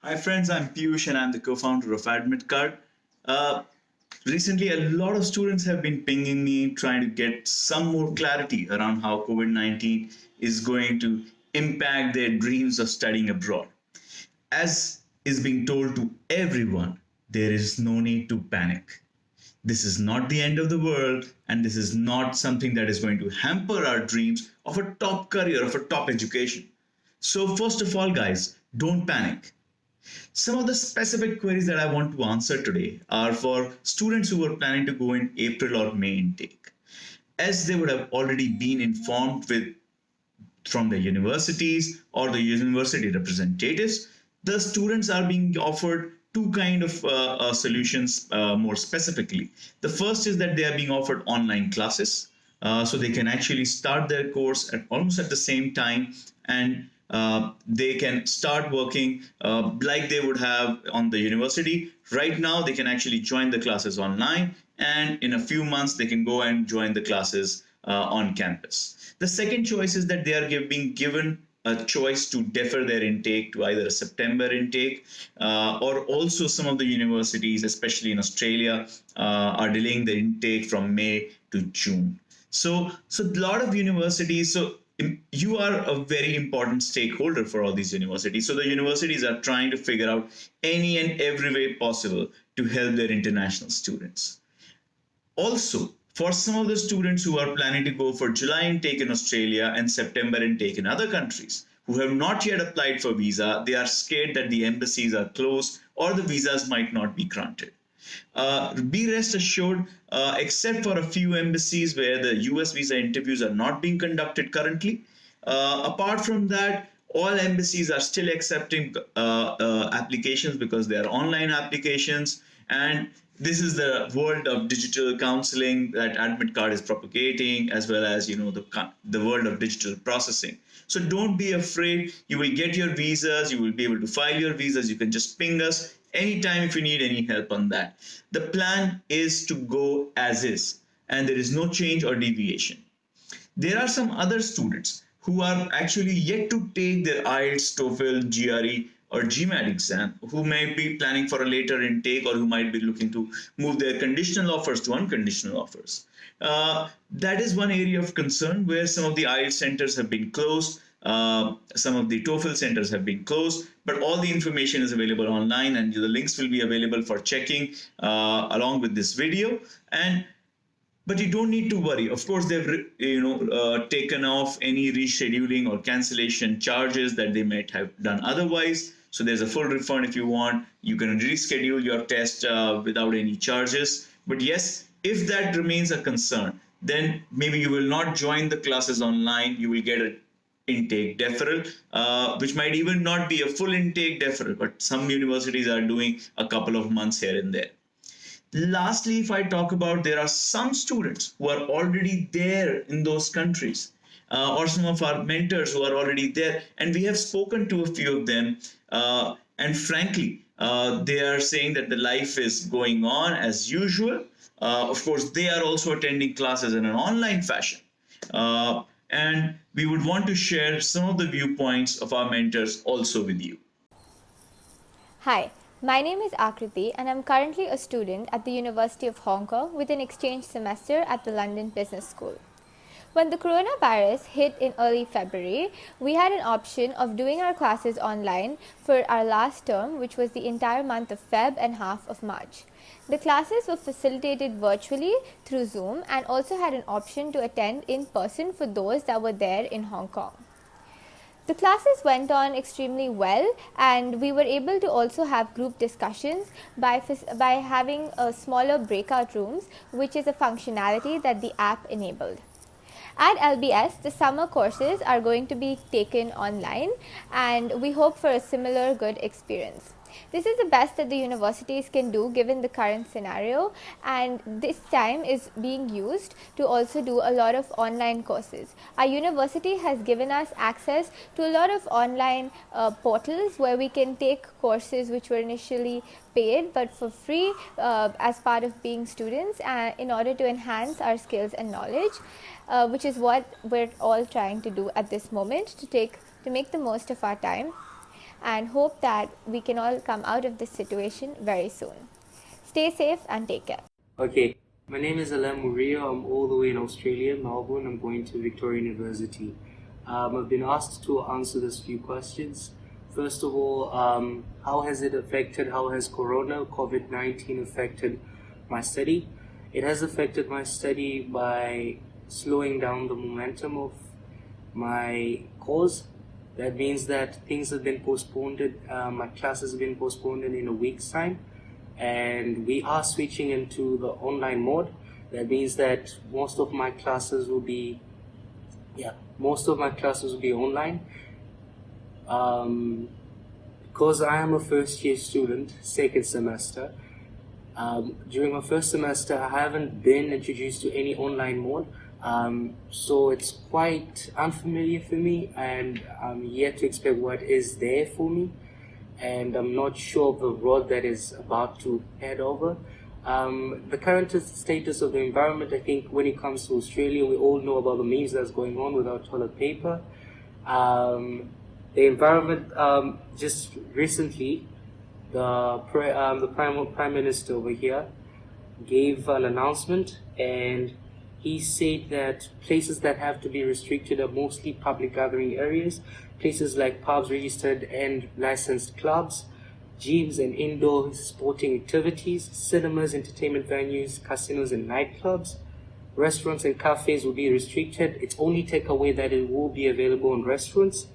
Hi friends, I'm Piyush and I'm the co-founder of AdmitCard. Uh, Recently, a lot of students have been pinging me trying to get some more clarity around how COVID-19 is going to impact their dreams of studying abroad. As is being told to everyone, there is no need to panic. This is not the end of the world, and this is not something that is going to hamper our dreams of a top career, of a top education. So, first of all, guys, don't panic. Some of the specific queries that I want to answer today are for students who are planning to go in April or May intake. As they would have already been informed with from the universities or the university representatives, the students are being offered two kind of solutions more specifically. The first is that they are being offered online classes, so they can actually start their course at almost at the same time, and they can start working like they would have on the university. Right now, they can actually join the classes online, and in a few months, they can go and join the classes on campus. The second choice is that they are being given a choice to defer their intake to either a September intake, or also some of the universities, especially in Australia, are delaying the intake from May to June. So a lot of universities. So you are a very important stakeholder for all these universities. So the universities are trying to figure out any and every way possible to help their international students. Also, for some of the students who are planning to go for July intake in Australia and September intake in other countries who have not yet applied for visa, they are scared that the embassies are closed or the visas might not be granted. Be rest assured, except for a few embassies where the US visa interviews are not being conducted currently, apart from that, all embassies are still accepting applications because they are online applications. And this is the world of digital counseling that AdmitCard is propagating, as well as the world of digital processing. So don't be afraid. You will get your visas. You will be able to file your visas. You can just ping us anytime if you need any help on that. The plan is to go as is, and there is no change or deviation. There are some other students who are actually yet to take their IELTS, TOEFL, GRE, or GMAT exam, who may be planning for a later intake or who might be looking to move their conditional offers to unconditional offers. That is one area of concern where some of the IELTS centers have been closed. Some of the TOEFL centers have been closed, but all the information is available online, and the links will be available for checking along with this video. But you don't need to worry. Of course, they've taken off any rescheduling or cancellation charges that they might have done otherwise. So there's a full refund if you want. You can reschedule your test without any charges. But yes, if that remains a concern, then maybe you will not join the classes online. You will get a intake deferral, which might even not be a full intake deferral, but some universities are doing a couple of months here and there. Lastly, if I talk about, there are some students who are already there in those countries, or some of our mentors who are already there, and we have spoken to a few of them, and frankly, they are saying that the life is going on as usual. Of course, they are also attending classes in an online fashion. And we would want to share some of the viewpoints of our mentors also with you. Hi, my name is Akriti and I'm currently a student at the University of Hong Kong with an exchange semester at the London Business School. When the coronavirus hit in early February, we had an option of doing our classes online for our last term, which was the entire month of Feb and half of March. The classes were facilitated virtually through Zoom and also had an option to attend in person for those that were there in Hong Kong. The classes went on extremely well, and we were able to also have group discussions by having smaller breakout rooms, which is a functionality that the app enabled. At LBS, the summer courses are going to be taken online, and we hope for a similar good experience. This is the best that the universities can do given the current scenario, and this time is being used to also do a lot of online courses. Our university has given us access to a lot of online portals where we can take courses which were initially paid but for free as part of being students, in order to enhance our skills and knowledge, which is what we're all trying to do at this moment to make the most of our time. and hope that we can all come out of this situation very soon. Stay safe and take care. Okay, my name is Alam Murillo. I'm all the way in Australia, Melbourne. I'm going to Victoria University. I've been asked to answer this few questions. First of all, how has Corona, COVID-19 affected my study? It has affected my study by slowing down the momentum of my course. That means that things have been postponed, my classes have been postponed in a week's time, and we are switching into the online mode. That means that most of my classes will be online. Because I am a first year student, second semester. During my first semester, I haven't been introduced to any online mode, so it's quite unfamiliar for me, and I'm yet to expect what is there for me, and I'm not sure of the road that is about to head over. The current status of the environment, I think when it comes to Australia, we all know about the memes that's going on with our toilet paper. The environment, just recently, the Prime Minister over here gave an announcement, and he said that places that have to be restricted are mostly public gathering areas, places like pubs, registered and licensed clubs, gyms and indoor sporting activities, cinemas, entertainment venues, casinos and nightclubs. Restaurants and cafes will be restricted. It's only takeaway that it will be available in restaurants.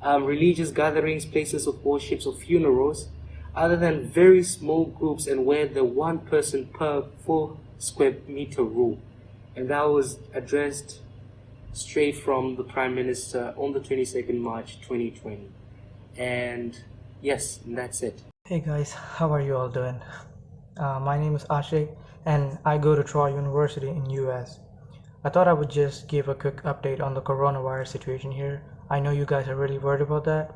Religious gatherings, places of worship or funerals, other than very small groups and where the one person per 4 square meter rule. And that was addressed straight from the Prime Minister on the 22nd March 2020. And yes, that's it. Hey guys, how are you all doing? My name is Ashik and I go to Troy University in US. I thought I would just give a quick update on the coronavirus situation here. I know you guys are really worried about that,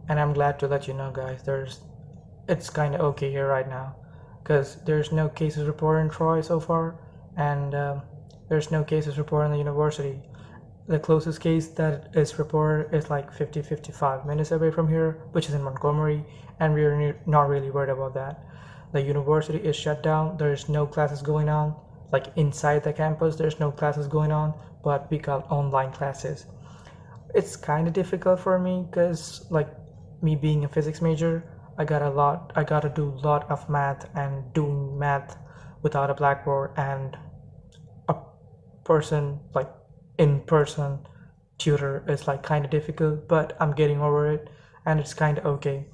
and I'm glad to let you know guys, it's kind of okay here right now, because there's no cases reported in Troy so far, and there's no cases reported in the university. The closest case that is reported is like 55 minutes away from here, which is in Montgomery, and we're not really worried about that. The university is shut down, there's no classes going on, like inside the campus there's no classes going on, but we got online classes. It's kind of difficult for me because, like, me being a physics major, I gotta do a lot of math, and doing math without a blackboard and a person, like in-person tutor, is like kind of difficult, but I'm getting over it and it's kind of okay.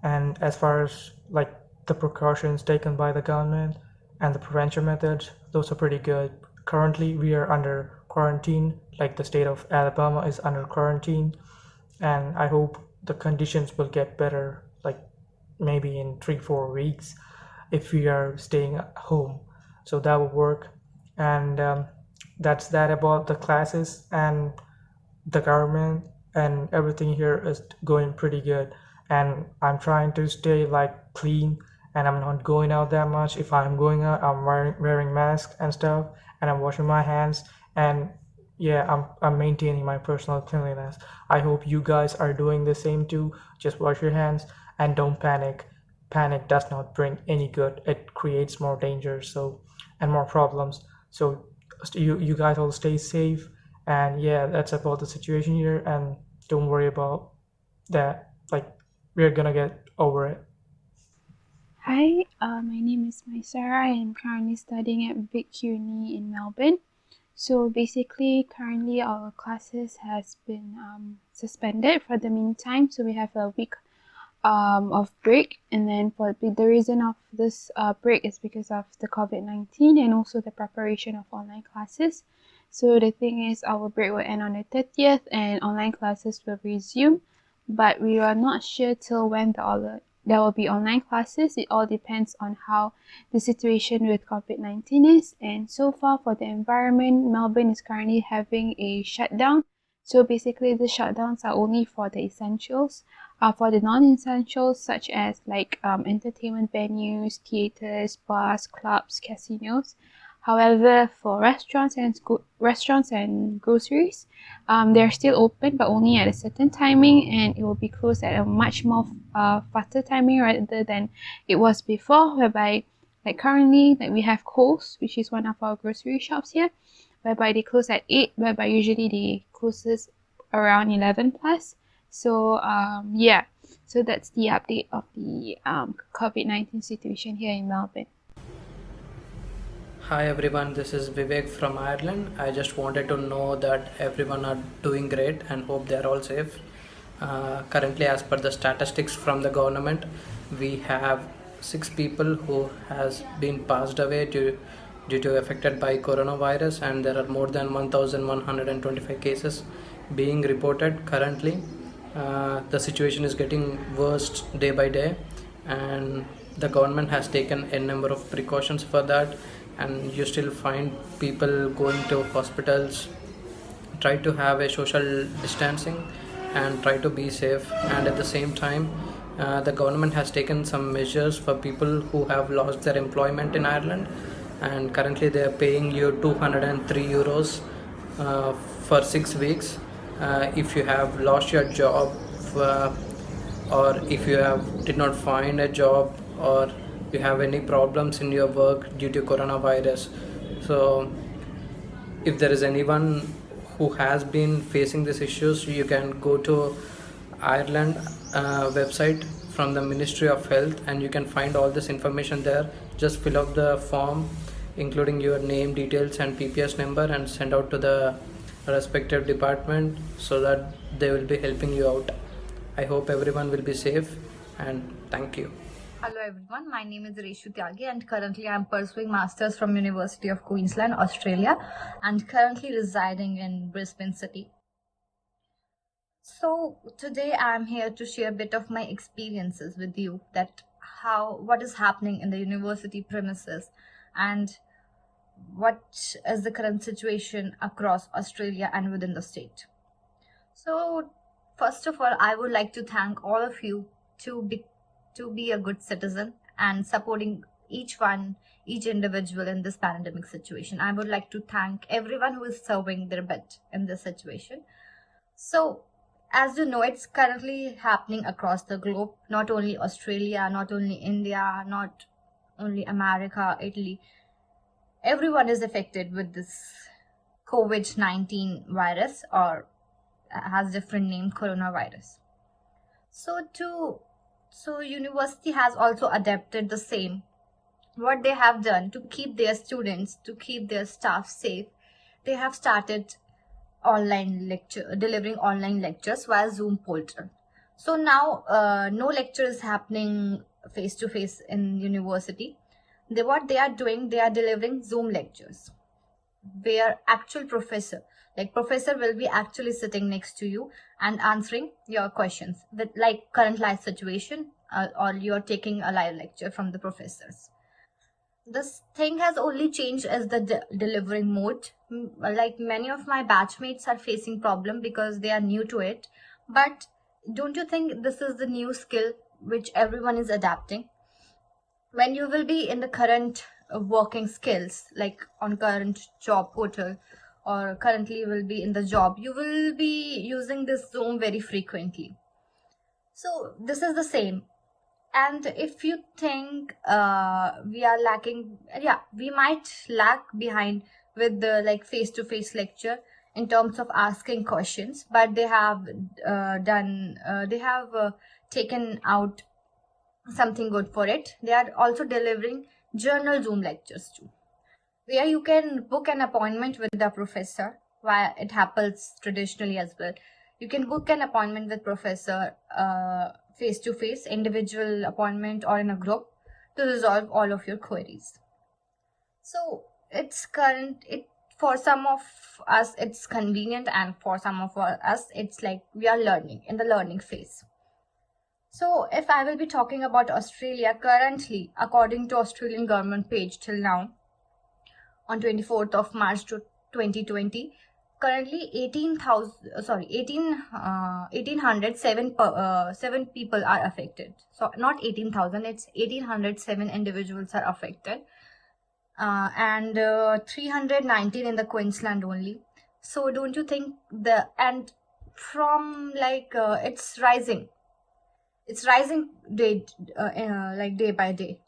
And as far as like the precautions taken by the government and the prevention methods, those are pretty good. Currently we are under quarantine, like the state of Alabama is under quarantine, and I hope the conditions will get better, like maybe in 3-4 weeks if we are staying at home, so that will work. And that's that about the classes and the government, and everything here is going pretty good, and I'm trying to stay like clean, and I'm not going out that much. If I'm going out, I'm wearing masks and stuff, and I'm washing my hands, and yeah, I'm maintaining my personal cleanliness. I hope you guys are doing the same too. Just wash your hands and don't panic. Panic does not bring any good. It creates more danger, and more problems. So you guys all stay safe, and yeah, that's about the situation here, and don't worry about that. Like, we're gonna get over it. Hi, my name is Maisara. I am currently studying at Vic Uni in Melbourne. So basically, currently our classes has been suspended for the meantime. So we have a week of break, and then for the reason of this break is because of the COVID-19 and also the preparation of online classes. So the thing is, our break will end on the 30th and online classes will resume, but we are not sure till when there will be online classes. It all depends on how the situation with COVID-19 is. And so far for the environment, Melbourne is currently having a shutdown. So basically the shutdowns are only for the essentials. For the non-essentials, such as like entertainment venues, theaters, bars, clubs, casinos, However, for restaurants and groceries, they're still open, but only at a certain timing, and it will be closed at a much more faster timing rather than it was before, whereby like currently, like we have Coles, which is one of our grocery shops here, whereby they close at 8, whereby usually they closes around 11 plus. So yeah, so that's the update of the COVID-19 situation here in Melbourne. Hi everyone, this is Vivek from Ireland. I just wanted to know that everyone are doing great and hope they are all safe. Currently, as per the statistics from the government, we have 6 people who has been passed away due to affected by coronavirus, and there are more than 1,125 cases being reported currently. The situation is getting worse day by day, and the government has taken a number of precautions for that, and you still find people going to hospitals. Try to have a social distancing and try to be safe, and at the same time the government has taken some measures for people who have lost their employment in Ireland, and currently they are paying you 203 euros for 6 weeks if you have lost your job, uh, or if you have did not find a job, or you have any problems in your work due to coronavirus. So if there is anyone who has been facing these issues, you can go to Ireland website from the Ministry of Health, and you can find all this information there. Just fill up the form including your name, details and PPS number, and send out to the respective department so that they will be helping you out. I hope everyone will be safe, and thank you. Hello everyone, my name is Reshu Tyagi and currently I am pursuing Masters from University of Queensland, Australia, and currently residing in Brisbane City. So today I am here to share a bit of my experiences with you, that what is happening in the university premises and what is the current situation across Australia and within the state. So first of all, I would like to thank all of you to be a good citizen and supporting each individual in this pandemic situation. I would like to thank everyone who is serving their bit in this situation. So as you know, it's currently happening across the globe, not only Australia, not only India, not only America, Italy. Everyone is affected with this COVID-19 virus, or has different name, coronavirus. So university has also adapted the same. What they have done to keep their students, to keep their staff safe, they have started delivering online lectures via Zoom portal. So now no lecture is happening face to face in university. What they are doing, they are delivering Zoom lectures where actual professor will be actually sitting next to you and answering your questions with like current live situation, or you're taking a live lecture from the professors. This thing has only changed as the delivering mode. Like many of my batchmates are facing problem because they are new to it, but don't you think this is the new skill which everyone is adapting? When you will be in the current working skills, like on current job portal, or currently will be in the job, you will be using this Zoom very frequently. So this is the same. And if you think we are lacking, yeah, we might lag behind with the like face-to-face lecture in terms of asking questions, but they have taken out something good for it. They are also delivering journal Zoom lectures too, where you can book an appointment with the professor. Why it happens traditionally as well. You can book an appointment with professor face to face, individual appointment, or in a group to resolve all of your queries. So for some of us it's convenient, and for some of us it's like we are learning in the learning phase. So if I will be talking about Australia, currently according to Australian government page till now, on 24th of March 2020, currently 1,807 people are affected. So not 18,000, it's 1,807 individuals are affected. and 319 in the Queensland only. So don't you think from it's rising day day by day.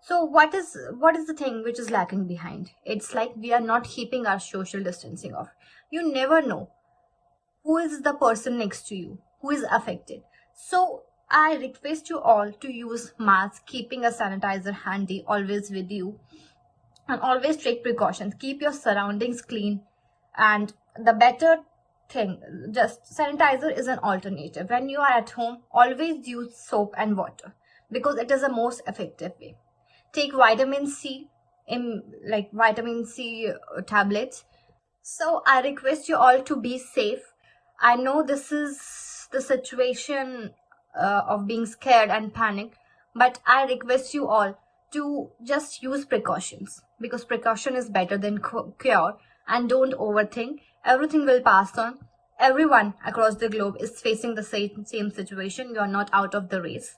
So what is the thing which is lacking behind? It's like we are not keeping our social distancing off. You never know who is the person next to you who is affected. So I request you all to use mask, keeping a sanitizer handy always with you, and always take precautions. Keep your surroundings clean, and the better thing, just sanitizer is an alternative. When you are at home, always use soap and water because it is the most effective way. Take vitamin C vitamin C tablets. So I request you all to be safe. I know this is the situation of being scared and panic, but I request you all to just use precautions because precaution is better than cure. And don't overthink. Everything will pass on. Everyone across the globe is facing the same situation. You are not out of the race.